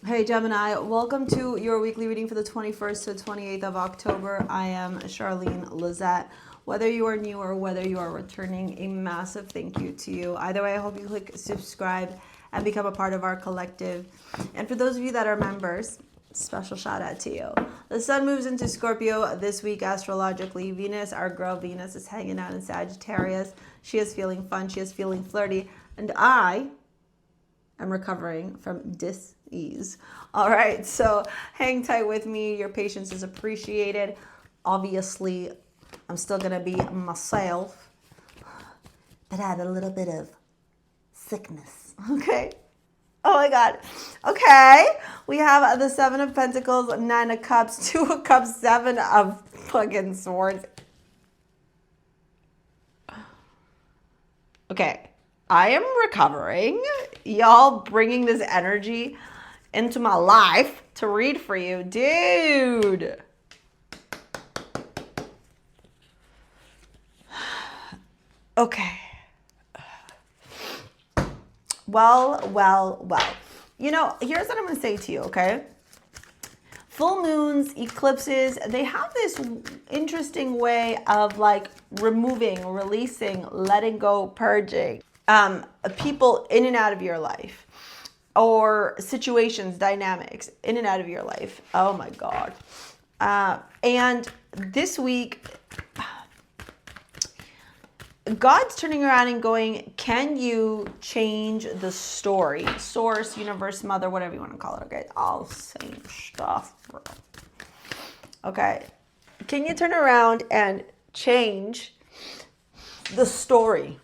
Hey Gemini, welcome to your weekly reading for the 21st to 28th of October. I am Charlene Lizette. Whether you are new or whether you are returning, a massive thank you to you. Either way, I hope you click subscribe and become a part of our collective. And for those of you that are members, special shout out to you. The sun moves into Scorpio this week astrologically. Venus, our girl Venus, is hanging out in Sagittarius. She is feeling fun. She is feeling flirty. And I'm recovering from dis-ease. All right, so hang tight with me. Your patience is appreciated. Obviously, I'm still going to be myself, but I had a little bit of sickness, okay? Oh my God. Okay, we have the Seven of Pentacles, Nine of Cups, Two of Cups, Seven of fucking Swords. Okay. I am recovering. Y'all bringing this energy into my life to read for you. Dude. Okay. Well. You know, here's what I'm going to say to you, okay? Full moons, eclipses, they have this interesting way of like removing, releasing, letting go, purging. People in and out of your life, or situations, dynamics in and out of your life. Oh my God. And this week, God's turning around and going, can you change the story? Source, universe, mother, whatever you want to call it, okay? All same stuff, bro. Okay. Can you turn around and change the story?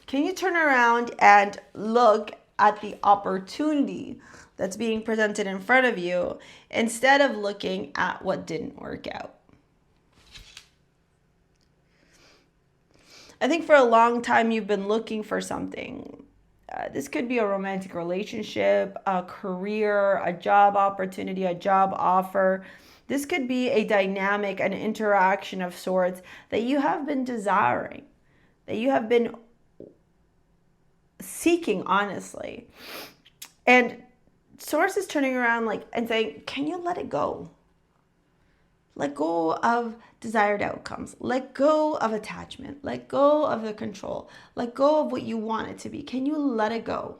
Can you turn around and look at the opportunity that's being presented in front of you instead of looking at what didn't work out? I think for a long time you've been looking for something. This could be a romantic relationship, a career, a job opportunity, a job offer. This could be a dynamic, an interaction of sorts that you have been desiring, that you have been seeking, honestly. And Source is turning around like and saying, can you let it go? Let go of desired outcomes. Let go of attachment. Let go of the control. Let go of what you want it to be. Can you let it go?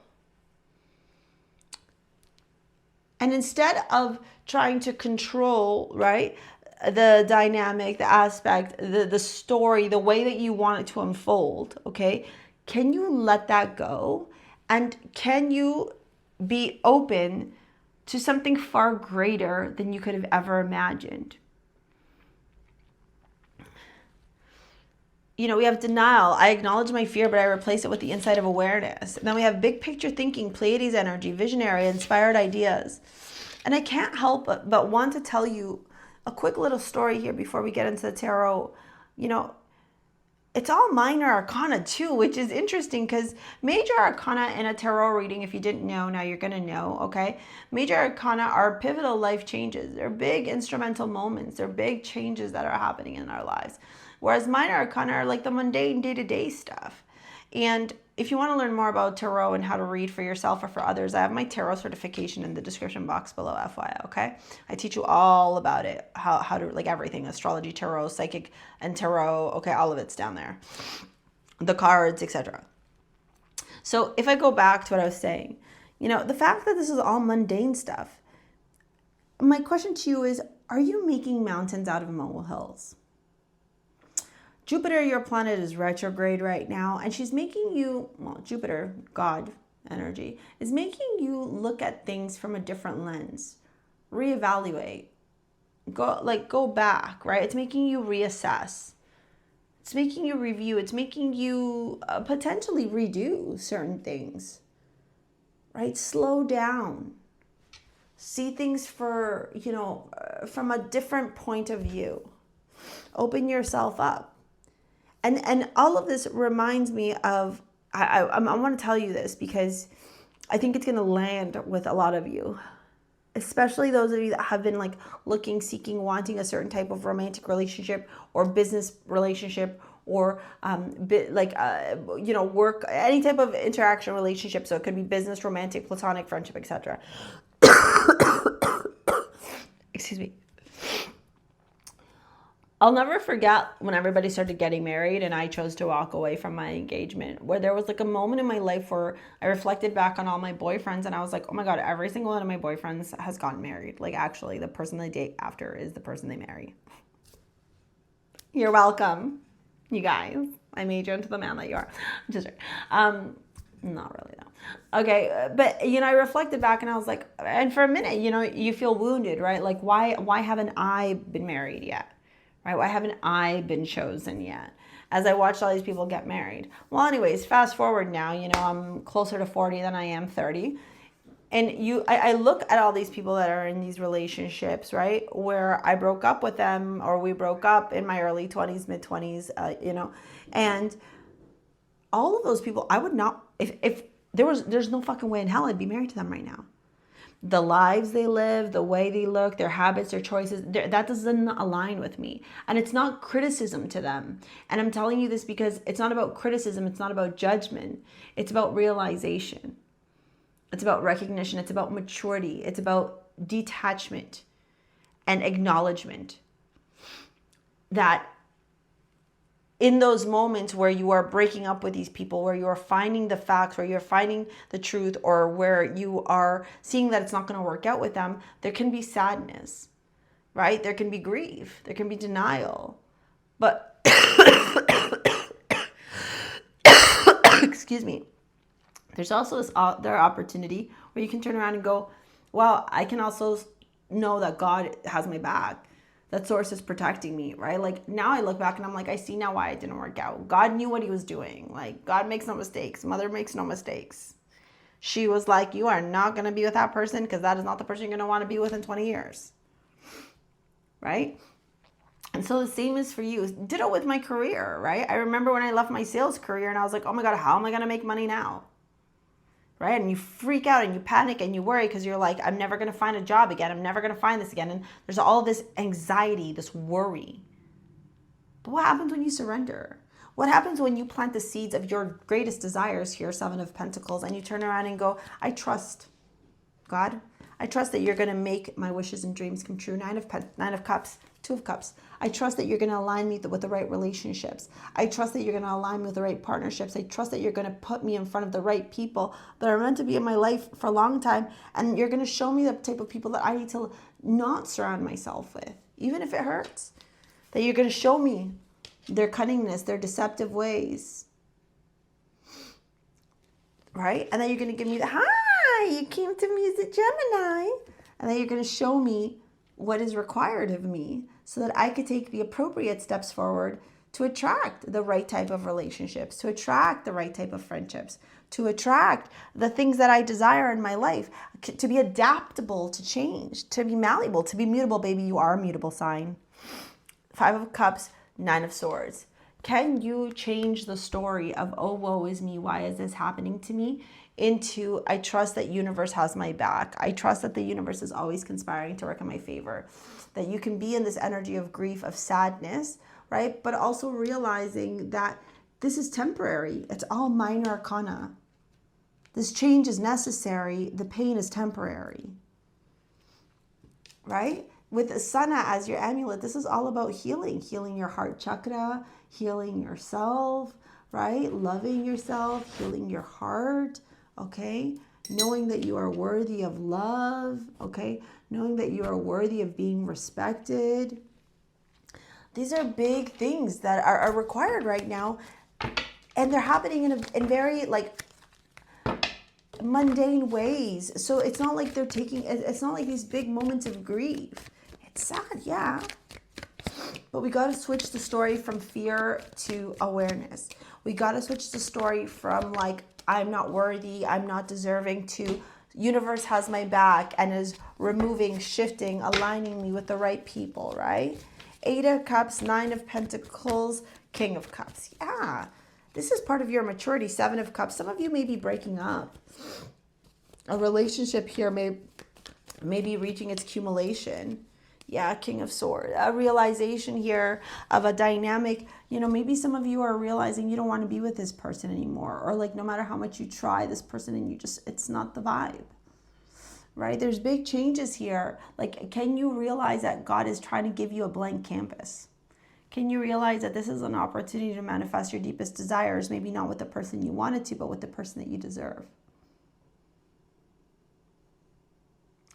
And instead of trying to control, right, the dynamic, the aspect, the story, the way that you want it to unfold, okay, can you let that go? And can you be open to something far greater than you could have ever imagined? You know, we have denial. I acknowledge my fear, but I replace it with the insight of awareness. And then we have big picture thinking, Pleiades energy, visionary, inspired ideas. And I can't help but want to tell you a quick little story here before we get into the tarot. You know, it's all minor arcana too, which is interesting because major arcana in a tarot reading, if you didn't know, now you're going to know, okay? Major arcana are pivotal life changes. They're big instrumental moments. They're big changes that are happening in our lives. Whereas minor arcana are like the mundane day-to-day stuff. And if you want to learn more about tarot and how to read for yourself or for others, I have my tarot certification in the description box below, FYI, okay? I teach you all about it, how to, like everything, astrology, tarot, psychic, and tarot, okay? All of it's down there. The cards, etc. So if I go back to what I was saying, you know, the fact that this is all mundane stuff, my question to you is, are you making mountains out of molehills? Jupiter, your planet, is retrograde right now, and she's making you, well, Jupiter, God energy, is making you look at things from a different lens, reevaluate, go back, right? It's making you reassess. It's making you review. It's making you potentially redo certain things, right? Slow down. See things for, you know, from a different point of view. Open yourself up. And all of this reminds me of, I want to tell you this because I think it's going to land with a lot of you, especially those of you that have been like looking, seeking, wanting a certain type of romantic relationship or business relationship or you know, work, any type of interaction, relationship. So it could be business, romantic, platonic, friendship, etc. Excuse me. I'll never forget when everybody started getting married and I chose to walk away from my engagement, where there was like a moment in my life where I reflected back on all my boyfriends and I was like, oh my God, every single one of my boyfriends has gotten married. Like, actually, the person they date after is the person they marry. You're welcome, you guys. I made you into the man that you are. Just not really, though. Okay, but you know, I reflected back and I was like, and for a minute, you know, you feel wounded, right? Like, why haven't I been married yet? Right? Why haven't I been chosen yet? As I watched all these people get married. Well, anyways, fast forward now, you know, I'm closer to 40 than I am 30. And I look at all these people that are in these relationships, right? Where I broke up with them, or we broke up in my early 20s, mid 20s, you know, and all of those people, I would not, if there's no fucking way in hell I'd be married to them right now. The lives they live, the way they look, their habits, their choices, that doesn't align with me. And it's not criticism to them. And I'm telling you this because it's not about criticism. It's not about judgment. It's about realization. It's about recognition. It's about maturity. It's about detachment and acknowledgement that in those moments where you are breaking up with these people, where you are finding the facts, where you're finding the truth, or where you are seeing that it's not going to work out with them, there can be sadness, right? There can be grief. There can be denial. But, excuse me, there's also this other opportunity where you can turn around and go, well, I can also know that God has my back. That source is protecting me, right? Like, now I look back and I'm like, I see now why it didn't work out. God knew what he was doing. Like, God makes no mistakes. Mother makes no mistakes. She was like, you are not going to be with that person because that is not the person you're going to want to be with in 20 years. Right? And so the same is for you. Ditto with my career, right? I remember when I left my sales career and I was like, oh my God, how am I going to make money now? Right? And you freak out and you panic and you worry because you're like, I'm never going to find a job again. I'm never going to find this again. And there's all this anxiety, this worry. But what happens when you surrender? What happens when you plant the seeds of your greatest desires here, Seven of Pentacles, and you turn around and go, I trust God. I trust that you're going to make my wishes and dreams come true. Nine of Cups, Two of Cups. I trust that you're going to align me with the right relationships. I trust that you're going to align me with the right partnerships. I trust that you're going to put me in front of the right people that are meant to be in my life for a long time. And you're going to show me the type of people that I need to not surround myself with, even if it hurts. That you're going to show me their cunningness, their deceptive ways. Right? And then you're going to give me the, hi, you came to me as a Gemini. And then you're going to show me what is required of me so that I could take the appropriate steps forward to attract the right type of relationships, to attract the right type of friendships, to attract the things that I desire in my life, to be adaptable to change, to be malleable, to be mutable. Baby, you are a mutable sign. Five of Cups, Nine of Swords. Can you change the story of, oh, woe is me, why is this happening to me, into, I trust that universe has my back. I trust that the universe is always conspiring to work in my favor. That you can be in this energy of grief, of sadness, right? But also realizing that this is temporary. It's all minor arcana. This change is necessary. The pain is temporary, right? With the Sun as your amulet, this is all about healing. Healing your heart chakra, healing yourself, right? Loving yourself, healing your heart, okay? Knowing that you are worthy of love, okay? Knowing that you are worthy of being respected. These are big things that are required right now. And they're happening in very, like, mundane ways. So it's not like it's not like these big moments of grief. It's sad, yeah. But we got to switch the story from fear to awareness. We got to switch the story from, like, I'm not worthy, I'm not deserving, to universe has my back and is removing, shifting, aligning me with the right people, right? Eight of Cups, Nine of Pentacles, King of Cups. Yeah, this is part of your maturity. Seven of Cups. Some of you may be breaking up. A relationship here may be reaching its accumulation. Yeah, King of Swords. A realization here of a dynamic, you know, maybe some of you are realizing you don't want to be with this person anymore. Or like no matter how much you try this person and you just, it's not the vibe. Right? There's big changes here. Like, can you realize that God is trying to give you a blank canvas? Can you realize that this is an opportunity to manifest your deepest desires, maybe not with the person you wanted to, but with the person that you deserve?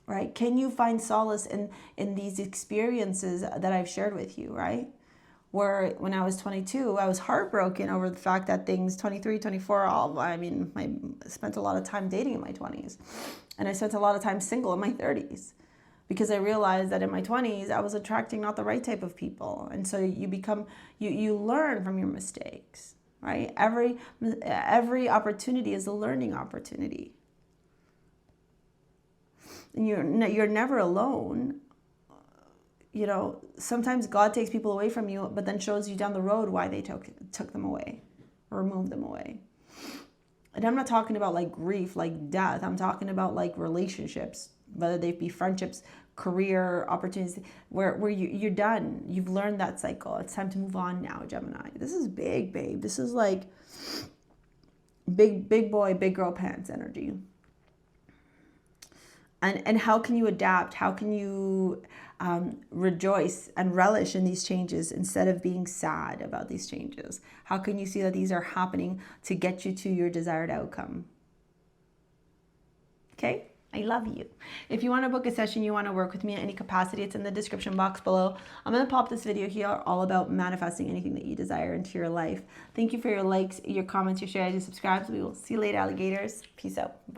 Right? Can you find solace in these experiences that I've shared with you, right? Where when I was 22, I was heartbroken over the fact that things, 23, 24, I spent a lot of time dating in my 20s. And I spent a lot of time single in my 30s. Because I realized that in my 20s, I was attracting not the right type of people. And so you learn from your mistakes, right? Every opportunity is a learning opportunity. And you're never alone. You know, sometimes God takes people away from you, but then shows you down the road why they took them away or removed them away. And I'm not talking about like grief, like death. I'm talking about like relationships, whether they be friendships, career opportunities, where you're done. You've learned that cycle. It's time to move on now, Gemini. This is big, babe. This is like big boy, big girl pants energy. And how can you adapt? How can you rejoice and relish in these changes instead of being sad about these changes? How can you see that these are happening to get you to your desired outcome? Okay? I love you. If you want to book a session, you want to work with me in any capacity, it's in the description box below. I'm going to pop this video here all about manifesting anything that you desire into your life. Thank you for your likes, your comments, your shares, your subscribes. We will see you later, alligators. Peace out. Bye.